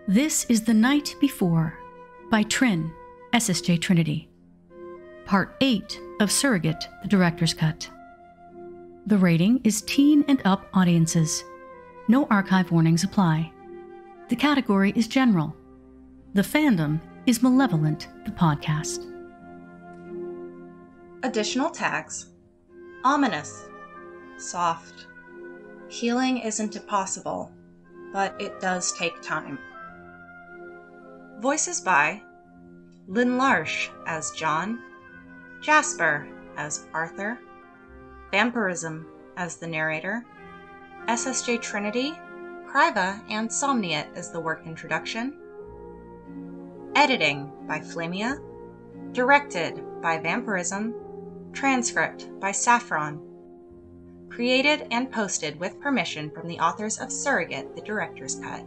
This is The Night Before by Trin, SSJTrinity. Part 8 of Surrogate, the Director's Cut. The rating is teen and up audiences. No archive warnings apply. The category is general. The fandom is Malevolent, the podcast. Additional tags. Ominous. Soft. Healing isn't impossible, but it does take time. Voices by LynnLarsh as John, Jasper as Arthur, Vmprsm as the narrator, SSJTrinity, Kraiva, and Somniate as the work introduction. Editing by Flamia. Directed by Vmprsm. Transcript by Saffron. Created and posted with permission from the authors of Surrogate, the Director's Cut.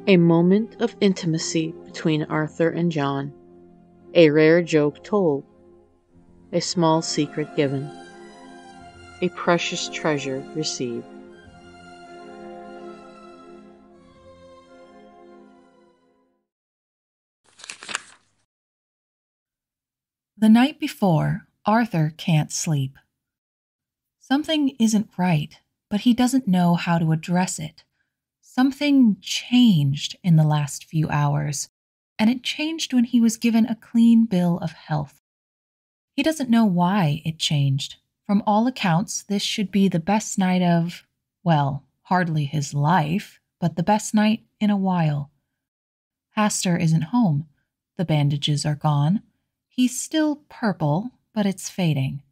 A moment of intimacy between Arthur and John. A rare joke told. A small secret given. A precious treasure received. The night before, Arthur can't sleep. Something isn't right, but he doesn't know how to address it. Something changed in the last few hours, and it changed when he was given a clean bill of health. He doesn't know why it changed. From all accounts, this should be the best night of, well, hardly his life, but the best night in a while. Hastur isn't home. The bandages are gone. He's still purple, but it's fading.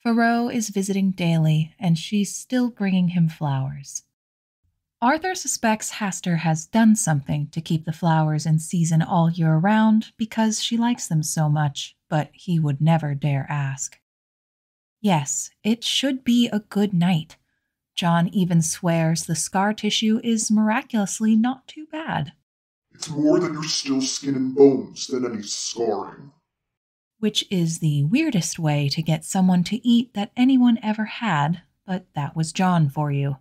Farrow is visiting daily, and she's still bringing him flowers. Arthur suspects Hastur has done something to keep the flowers in season all year round because she likes them so much, but he would never dare ask. Yes, it should be a good night. John even swears the scar tissue is miraculously not too bad. It's more than your still skin and bones than any scarring. Which is the weirdest way to get someone to eat that anyone ever had, but that was John for you.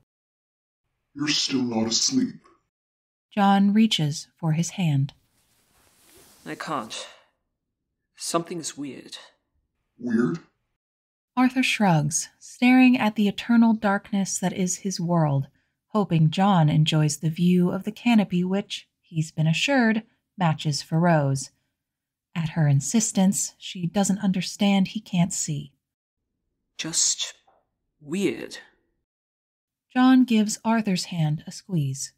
You're still not asleep. John reaches for his hand. I can't. Something's weird. Weird? Arthur shrugs, staring at the eternal darkness that is his world, hoping John enjoys the view of the canopy which, he's been assured, matches Farrow's. At her insistence, she doesn't understand he can't see. Just weird. John gives Arthur's hand a squeeze.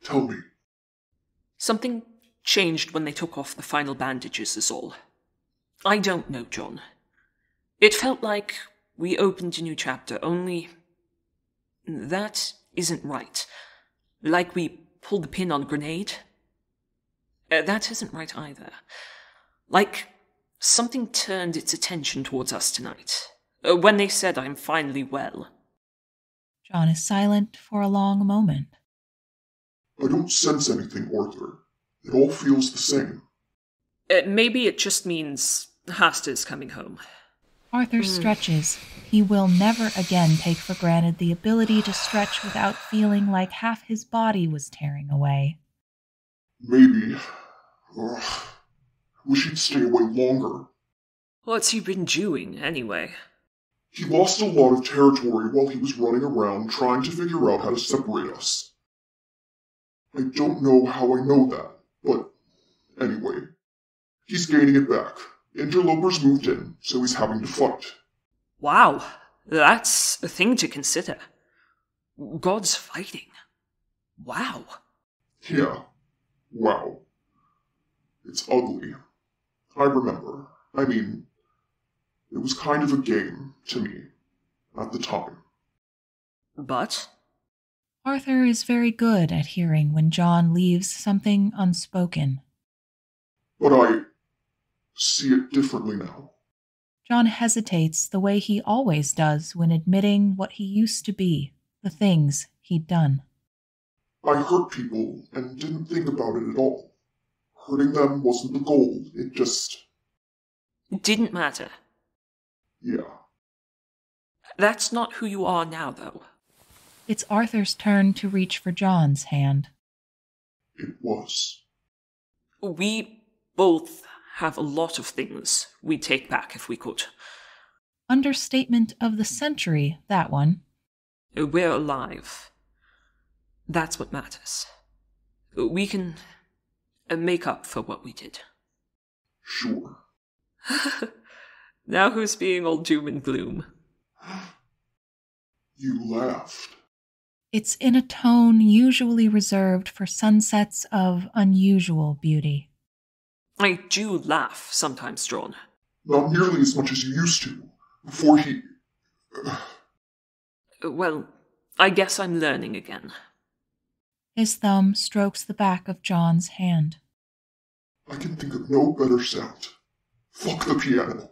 Tell me. Something changed when they took off the final bandages is all. I don't know, John. It felt like we opened a new chapter, only that isn't right. Like we pulled the pin on a grenade. That isn't right either. Like something turned its attention towards us tonight. When they said I'm finally well. John is silent for a long moment. I don't sense anything, Arthur. It all feels the same. Maybe it just means Hastur's coming home. Arthur stretches. He will never again take for granted the ability to stretch without feeling like half his body was tearing away. Maybe. Wish he'd stay away longer. What's he been doing, anyway? He lost a lot of territory while he was running around trying to figure out how to separate us. I don't know how I know that, but anyway. He's gaining it back. Interlopers moved in, so he's having to fight. Wow, that's a thing to consider. Gods fighting. Wow. Yeah, wow. It's ugly. I remember. I mean, it was kind of a game to me at the time. But? Arthur is very good at hearing when John leaves something unspoken. But I see it differently now. John hesitates the way he always does when admitting what he used to be, the things he'd done. I hurt people and didn't think about it at all. Hurting them wasn't the goal, it just... It didn't matter. Yeah. That's not who you are now, though. It's Arthur's turn to reach for John's hand. It was. We both have a lot of things we'd take back if we could. Understatement of the century, that one. We're alive. That's what matters. We can make up for what we did. Sure. Now who's being all doom and gloom? You laughed. It's in a tone usually reserved for sunsets of unusual beauty. I do laugh sometimes, John. Not nearly as much as you used to, before he... Well, I guess I'm learning again. His thumb strokes the back of John's hand. I can think of no better sound. Fuck the piano.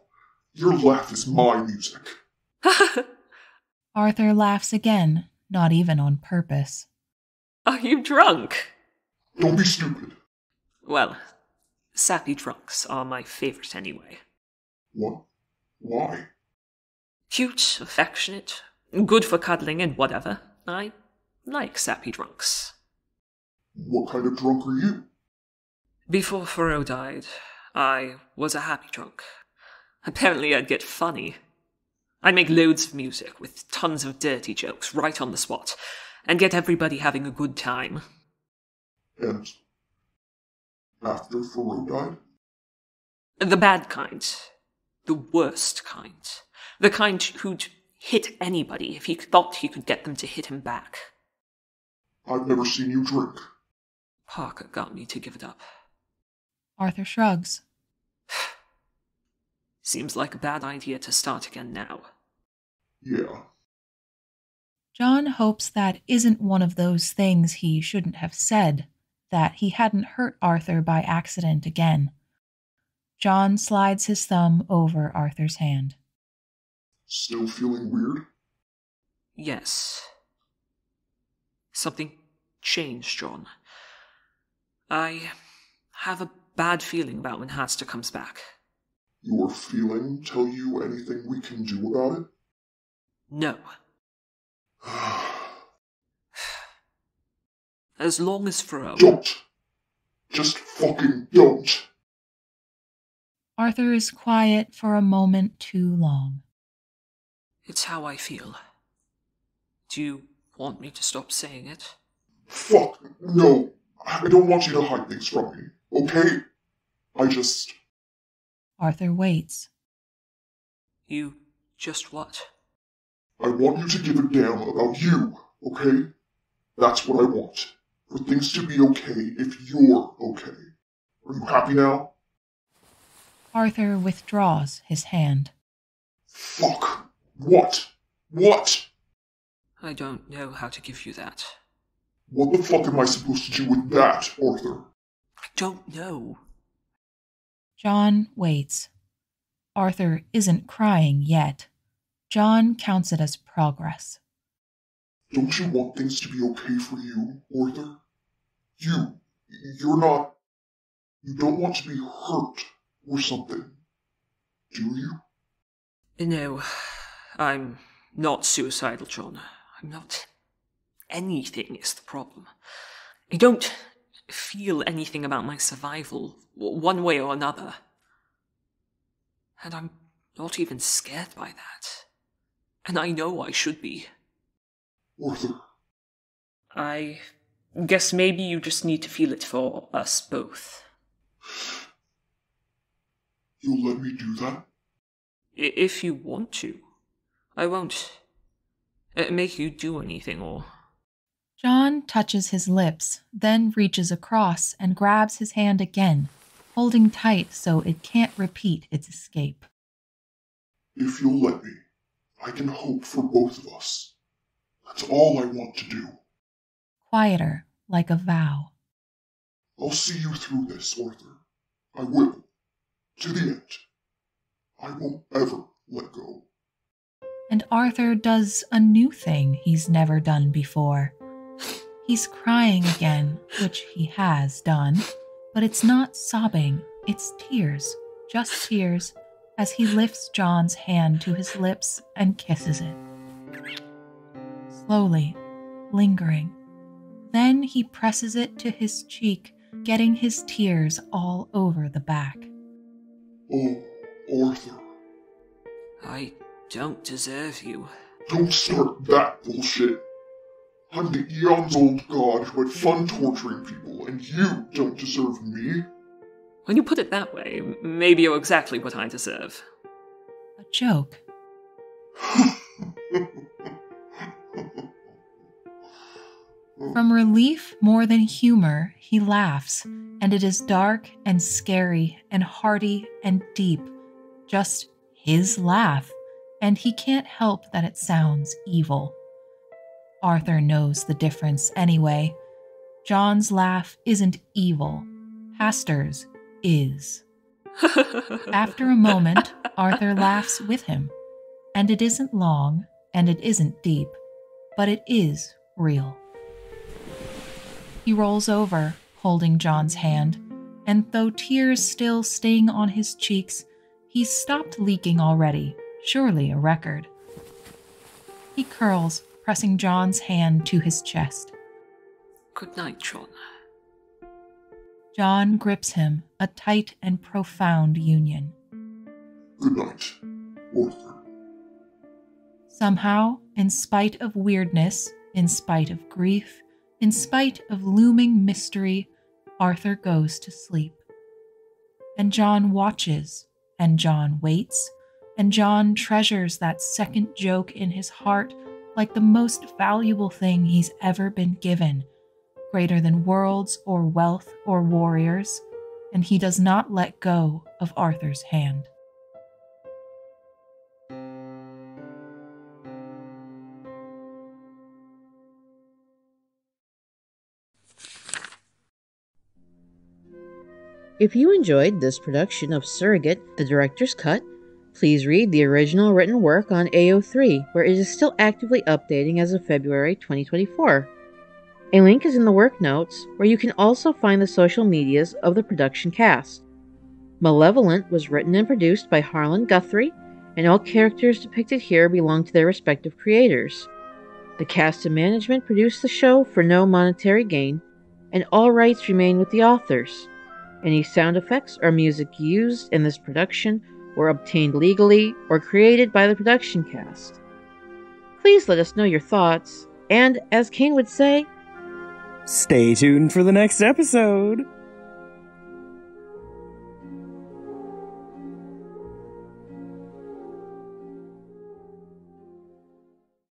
Your laugh is my music. Arthur laughs again, not even on purpose. Are you drunk? Don't be stupid. Well, sappy drunks are my favorite anyway. What? Why? Cute, affectionate, good for cuddling and whatever. I like sappy drunks. What kind of drunk are you? Before Thoreau died, I was a happy drunk. Apparently I'd get funny. I'd make loads of music with tons of dirty jokes right on the spot, and get everybody having a good time. And after Thoreau died? The bad kind. The worst kind. The kind who'd hit anybody if he thought he could get them to hit him back. I've never seen you drink. Parker got me to give it up. Arthur shrugs. Seems like a bad idea to start again now. Yeah. John hopes that isn't one of those things he shouldn't have said, that he hadn't hurt Arthur by accident again. John slides his thumb over Arthur's hand. Still feeling weird? Yes. Something changed, John. I have a bad feeling about when Hatster comes back. Your feeling tell you anything we can do about it? No. As long as Thoreau... Don't! Just fucking don't! Arthur is quiet for a moment too long. It's how I feel. Do you want me to stop saying it? Fuck, no. I don't want you to hide things from me, okay? I just... Arthur waits. You just what? I want you to give a damn about you, okay? That's what I want. For things to be okay if you're okay. Are you happy now? Arthur withdraws his hand. Fuck. What? What? I don't know how to give you that. What the fuck am I supposed to do with that, Arthur? I don't know. John waits. Arthur isn't crying yet. John counts it as progress. Don't you want things to be okay for you, Arthur? You're not... You don't want to be hurt or something, do you? No, I'm not suicidal, John. I'm not... Anything is the problem. I don't feel anything about my survival, one way or another. And I'm not even scared by that. And I know I should be. Arthur. I guess maybe you just need to feel it for us both. You'll let me do that? If you want to. I won't make you do anything or... John touches his lips, then reaches across and grabs his hand again, holding tight so it can't repeat its escape. If you'll let me, I can hope for both of us. That's all I want to do. Quieter, like a vow. I'll see you through this, Arthur. I will. To the end. I won't ever let go. And Arthur does a new thing he's never done before. He's crying again, which he has done, but it's not sobbing, it's tears, just tears, as he lifts John's hand to his lips and kisses it. Slowly, lingering. Then he presses it to his cheek, getting his tears all over the back. Oh, Arthur. I don't deserve you. Don't start that bullshit. I'm the eons-old god who had fun torturing people, and you don't deserve me? When you put it that way, maybe you're exactly what I deserve. A joke. From relief more than humor, he laughs, and it is dark and scary and hearty and deep. Just his laugh, and he can't help that it sounds evil. Arthur knows the difference anyway. John's laugh isn't evil. Hastur's is. After a moment, Arthur laughs with him, and it isn't long, and it isn't deep, but it is real. He rolls over, holding John's hand, and though tears still sting on his cheeks, he's stopped leaking already, surely a record. He curls, pressing John's hand to his chest. Good night, John. John grips him, a tight and profound union. Good night, Arthur. Somehow, in spite of weirdness, in spite of grief, in spite of looming mystery, Arthur goes to sleep. And John watches, and John waits, and John treasures that second joke in his heart like the most valuable thing he's ever been given, greater than worlds or wealth or warriors, and he does not let go of Arthur's hand. If you enjoyed this production of Surrogate, the Director's Cut, please read the original written work on AO3, where it is still actively updating as of February 2024. A link is in the work notes, where you can also find the social medias of the production cast. Malevolent was written and produced by Harlan Guthrie, and all characters depicted here belong to their respective creators. The cast and management produced the show for no monetary gain, and all rights remain with the authors. Any sound effects or music used in this production were obtained legally or created by the production cast. Please let us know your thoughts, and as Kane would say, stay tuned for the next episode!